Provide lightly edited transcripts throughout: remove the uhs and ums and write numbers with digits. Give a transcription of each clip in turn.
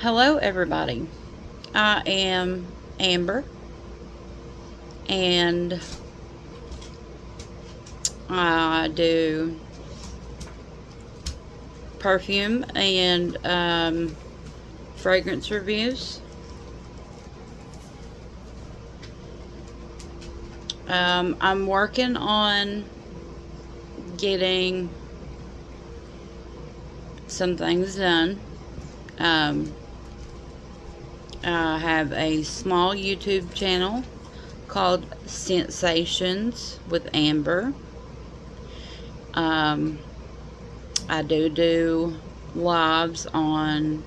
Hello everybody, I am Amber and I do perfume and fragrance reviews. I'm working on getting some things done. I have a small YouTube channel called Sensations with Amber. I do lives on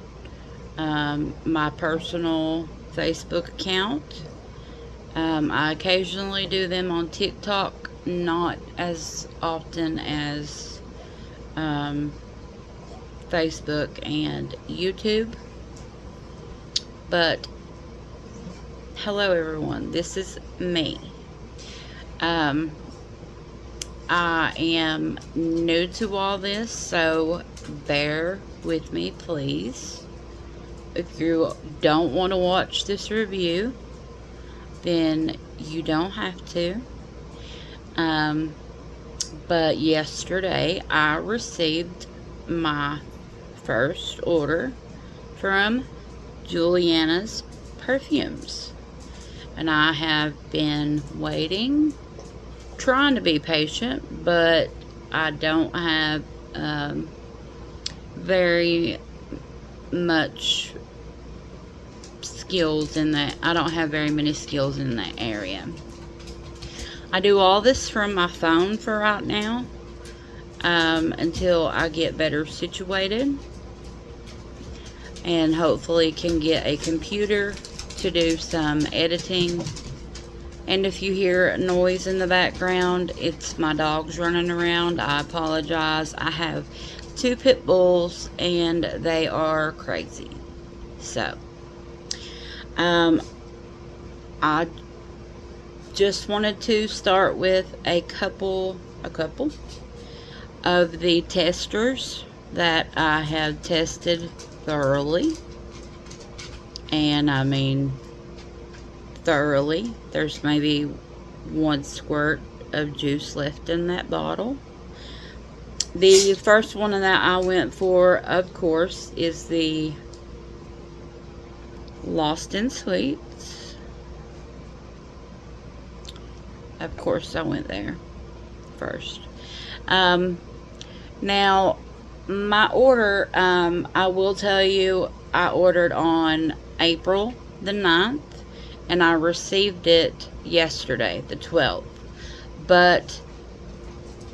my personal Facebook account. I occasionally do them on TikTok, not as often as Facebook and YouTube. But hello everyone, this is me. I am new to all this, so bear with me please. If you don't want to watch this review, then you don't have to. But yesterday I received my first order from Julianna's Perfumes, and I have been waiting, trying to be patient, but I don't have very much skills in that. I don't have very many skills in that area. I do all this from my phone for right now, until I get better situated and hopefully can get a computer to do some editing. And if you hear a noise in the background, it's my dogs running around. I apologize. I have 2 pit bulls and they are crazy. So I just wanted to start with a couple of the testers that I have tested thoroughly, and I mean thoroughly. There's maybe 1 squirt of juice left in that bottle. The first one that I went for, of course, is the Lost in Sweets. Of course I went there first. Now my order, I will tell you, I ordered on April the 9th and I received it yesterday, the 12th. But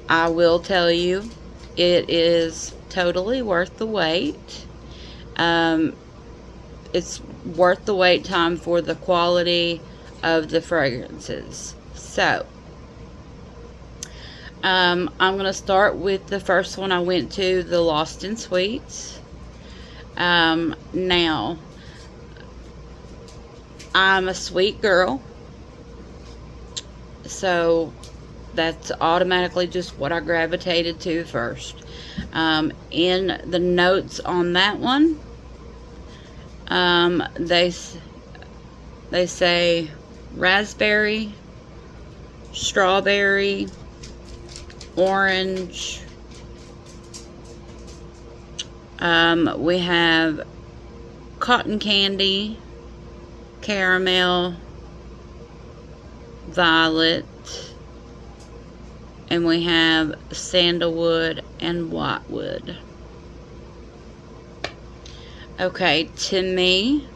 I will tell you, it is totally worth the wait. It's worth the wait time for the quality of the fragrances. So I'm going to start with the first one I went to, the Lost in Sweets. Now, I'm a sweet girl, so that's automatically just what I gravitated to first. In the notes on that one, they say raspberry, strawberry, orange. We have cotton candy, caramel, violet, and we have sandalwood and whitewood. Okay, to me,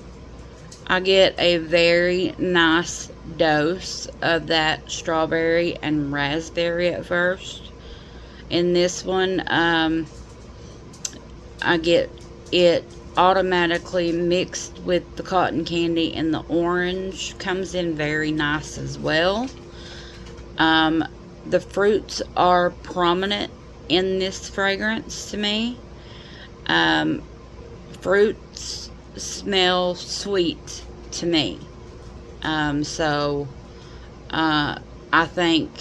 I get a very nice dose of that strawberry and raspberry at first. In this one, I get it automatically mixed with the cotton candy, and the orange comes in very nice as well. The fruits are prominent in this fragrance to me. Fruits smell sweet to me. So I think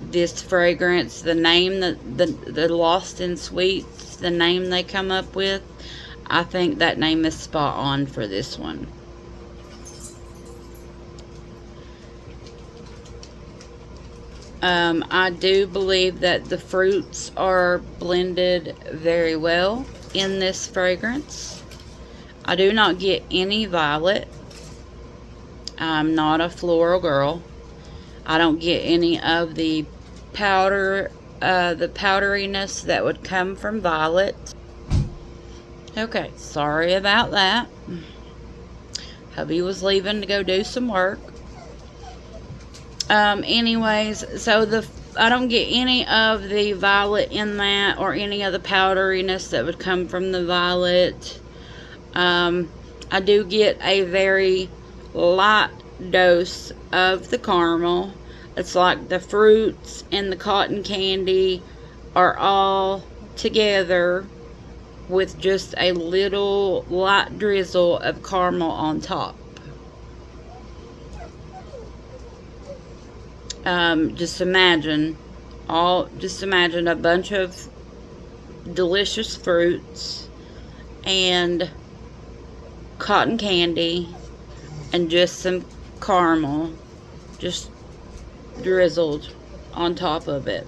this fragrance, the name that the Lost in Sweets, the name they come up with, I think that name is spot on for this one. I do believe that the fruits are blended very well in this fragrance. I do not get any violet. I'm not a floral girl. I don't get any of the powder, the powderiness that would come from violet. Okay, sorry about that. Hubby was leaving to go do some work. Anyways, so I don't get any of the violet in that, or any of the powderiness that would come from the violet. I do get a very light dose of the caramel. It's like the fruits and the cotton candy are all together with just a little light drizzle of caramel on top. Just imagine a bunch of delicious fruits and cotton candy and just some caramel just drizzled on top of it.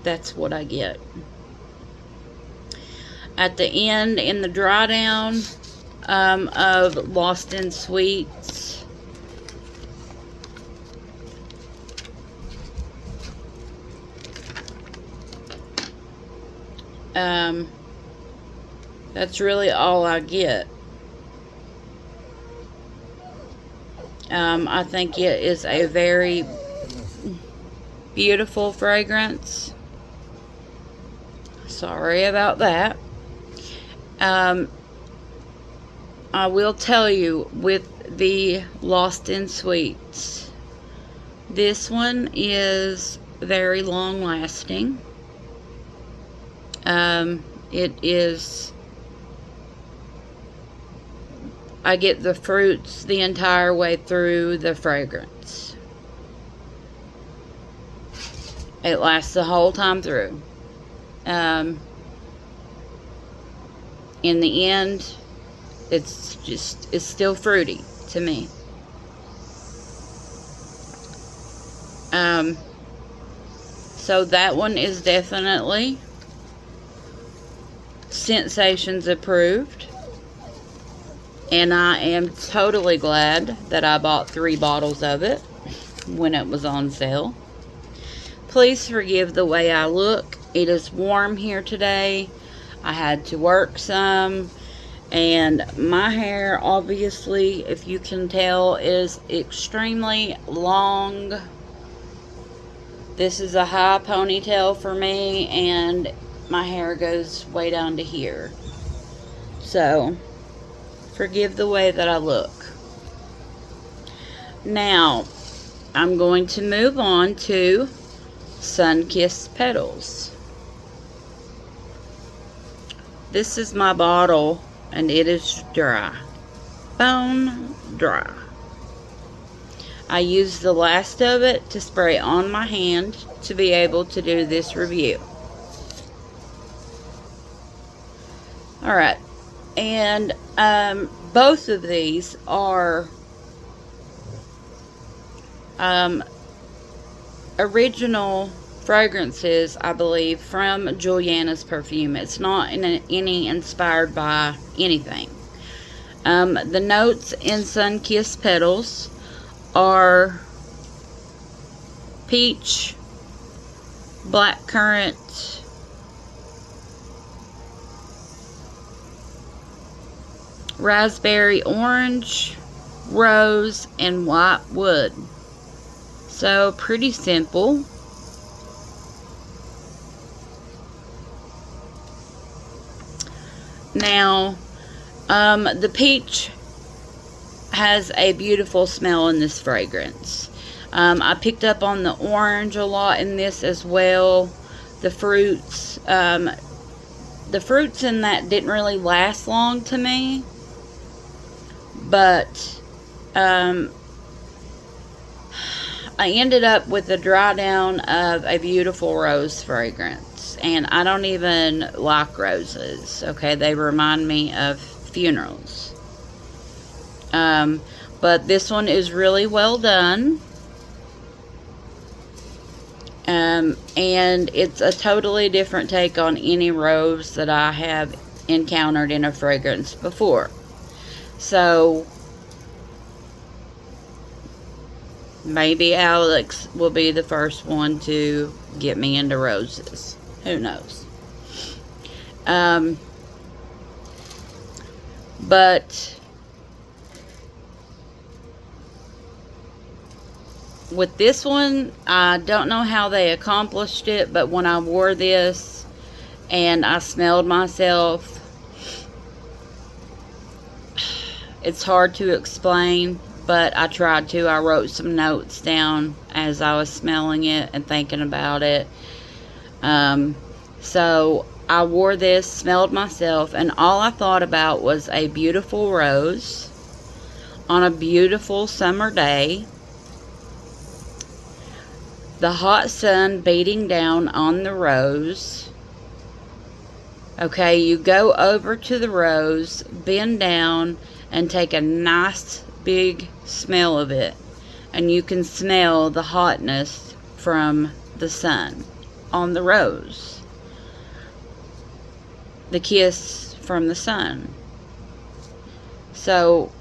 That's what I get. At the end, in the dry down of Lost in Sweets, that's really all I get. I think it is a very beautiful fragrance. Sorry about that. I will tell you, with the Lost in Sweets, this one is very long lasting. It is, I get the fruits the entire way through the fragrance. It lasts the whole time through. In the end, it's still fruity to me. So that one is definitely Sensations approved. And I am totally glad that I bought 3 bottles of it when it was on sale. Please forgive the way I look. It is warm here today. I had to work some. And my hair, obviously, if you can tell, is extremely long. This is a high ponytail for me, and my hair goes way down to here. So, forgive the way that I look. Now, I'm going to move on to Sunkissed Petals. This is my bottle, and it is dry. Bone dry. I used the last of it to spray on my hand to be able to do this review. Alright, and both of these are original fragrances, I believe, from Julianna's Perfume. It's not any inspired by anything. The notes in Sunkissed Petals are peach, blackcurrant, raspberry orange, rose, and white wood. So pretty simple. Now, the peach has a beautiful smell in this fragrance. I picked up on the orange a lot in this as well. The fruits in that didn't really last long to me, but I ended up with a dry down of a beautiful rose fragrance, and I don't even like roses, okay? They remind me of funerals. But this one is really well done. And it's a totally different take on any rose that I have encountered in a fragrance before. So maybe Alex will be the first one to get me into roses. Who knows? But with this one, I don't know how they accomplished it, but when I wore this and I smelled myself, it's hard to explain, but I tried to. I wrote some notes down as I was smelling it and thinking about it. So I wore this, smelled myself, and all I thought about was a beautiful rose on a beautiful summer day. The hot sun beating down on the rose. Okay, you go over to the rose, bend down, and take a nice big smell of it. And you can smell the hotness from the sun on the rose. The kiss from the sun. So,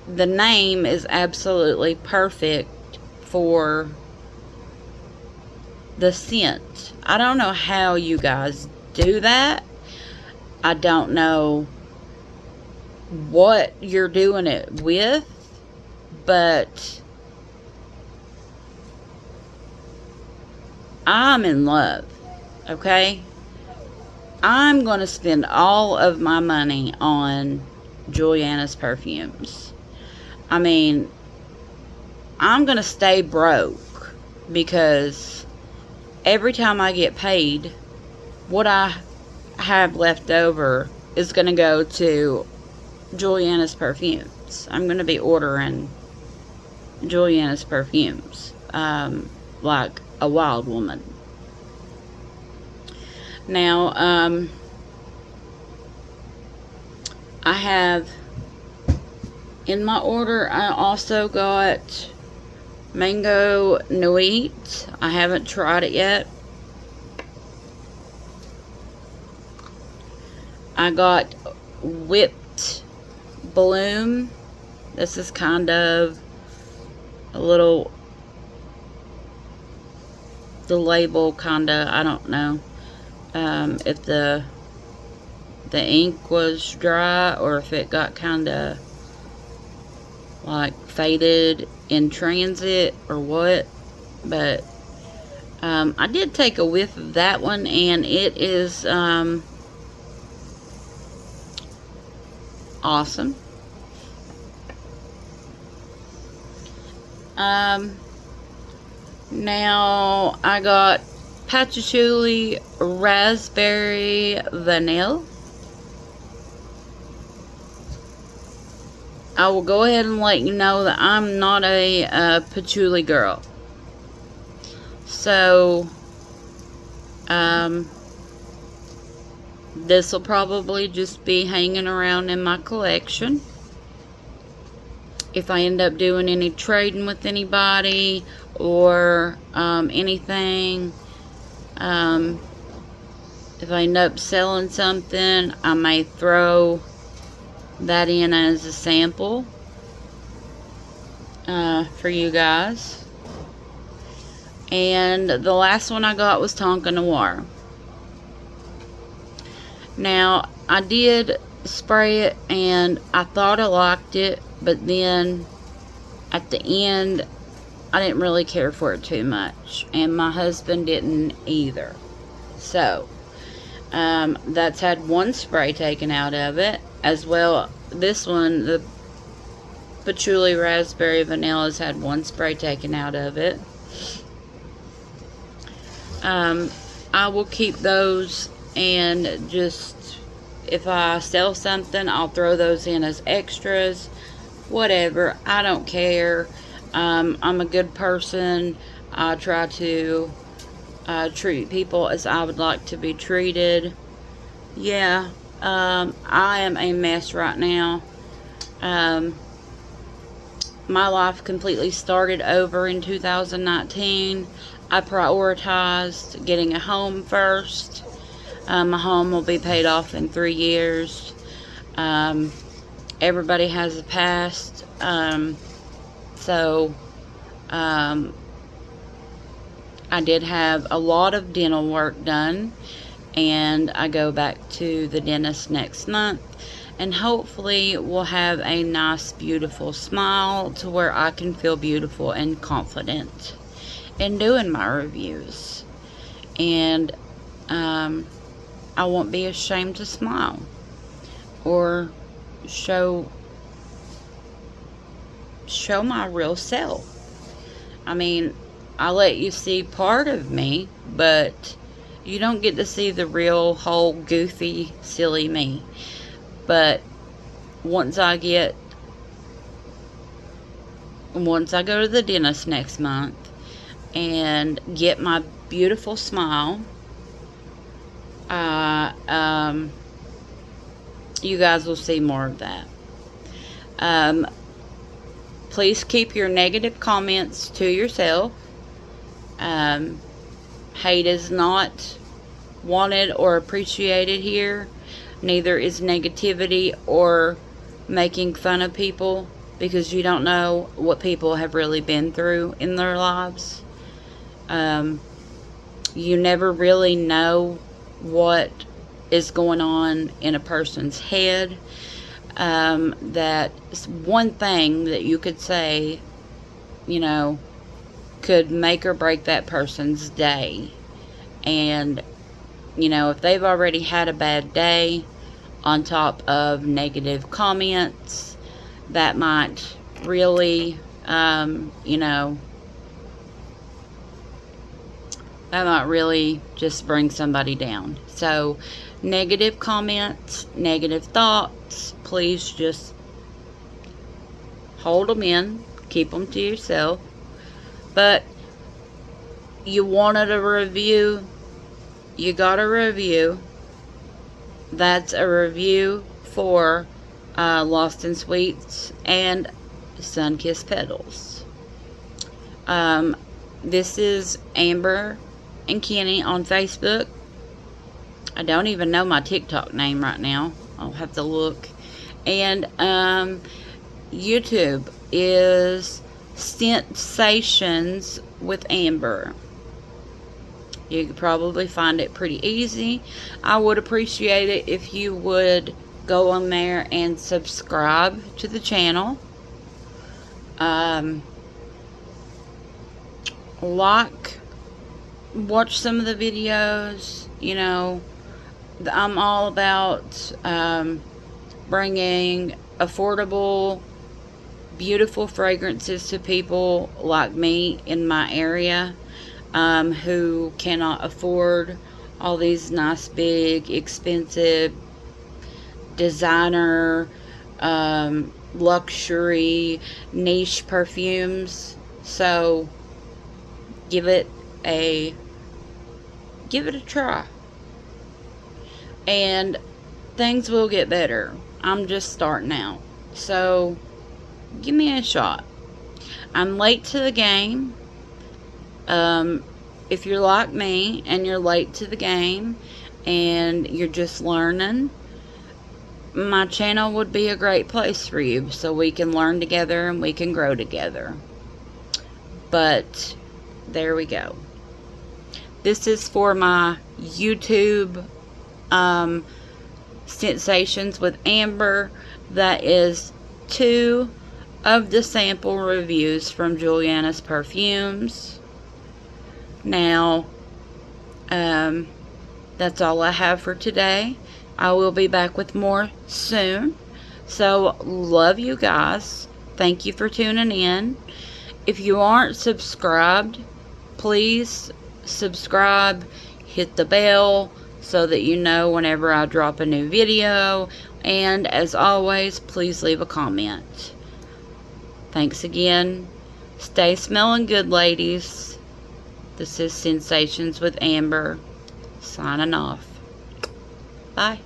the name is absolutely perfect for the scent. I don't know how you guys do that. I don't know what you're doing it with, but I'm in love, okay? I'm going to spend all of my money on Julianna's perfumes. I mean, I'm going to stay broke because every time I get paid, what I have left over is going to go to Julianna's perfumes. I'm going to be ordering Julianna's perfumes like a wild woman. Now, I have in my order, I also got Mango Nuit. I haven't tried it yet. I got Whipped Bloom. This is kind of a little, the label kind of, I don't know if the ink was dry or if it got kind of like faded in transit or what, but I did take a whiff of that one, and it is awesome. Now I got Patchouli Raspberry Vanilla. I will go ahead and let you know that I'm not a patchouli girl. So, this will probably just be hanging around in my collection. If I end up doing any trading with anybody or anything, if I end up selling something, I may throw that in as a sample for you guys. And the last one I got was Tonka Noir. Now, I did spray it and I thought I liked it, but then at the end I didn't really care for it too much, and my husband didn't either. So that's had one spray taken out of it as well. This one, the Patchouli Raspberry Vanilla, has had one spray taken out of it. I will keep those, and just if I sell something, I'll throw those in as extras. Whatever, I don't care. I'm a good person. I try to treat people as I would like to be treated. Yeah, I am a mess right now. My life completely started over in 2019. I prioritized getting a home first. My home will be paid off in 3 years. Everybody has a past. So I did have a lot of dental work done, and I go back to the dentist next month, and hopefully we'll have a nice, beautiful smile to where I can feel beautiful and confident in doing my reviews. And I won't be ashamed to smile or show my real self. I mean, I let you see part of me, but you don't get to see the real, whole, goofy, silly me. But once I go to the dentist next month and get my beautiful smile, you guys will see more of that. Please keep your negative comments to yourself. Hate is not wanted or appreciated here. Neither is negativity or making fun of people, because you don't know what people have really been through in their lives. You never really know what is going on in a person's head. That's one thing that you could say, could make or break that person's day. And, if they've already had a bad day on top of negative comments, that might really, that might really just bring somebody down. So, negative comments, negative thoughts, please just hold them in, keep them to yourself. But you wanted a review, you got a review. That's a review for Lost in Sweets and Sunkissed Petals. This is Amber and Kenny on Facebook. I don't even know my TikTok name right now. I'll have to look. And YouTube is Sensations with Amber. You could probably find it pretty easy. I would appreciate it if you would go on there and subscribe to the channel. Watch some of the videos. I'm all about bringing affordable, beautiful fragrances to people like me in my area, who cannot afford all these nice, big, expensive, designer, luxury, niche perfumes. So give it a try, and things will get better. I'm just starting out, so give me a shot. I'm late to the game. If you're like me and you're late to the game and you're just learning, my channel would be a great place for you, so we can learn together and we can grow together. But there we go. This is for my YouTube Sensations with Amber. That is 2 of the sample reviews from Julianna's perfumes. Now, that's all I have for today. I will be back with more soon. So, love you guys. Thank you for tuning in. If you aren't subscribed, please subscribe, hit the bell so that you know whenever I drop a new video. And as always, please leave a comment. Thanks again. Stay smelling good, ladies. This is Sensations with Amber, signing off. Bye.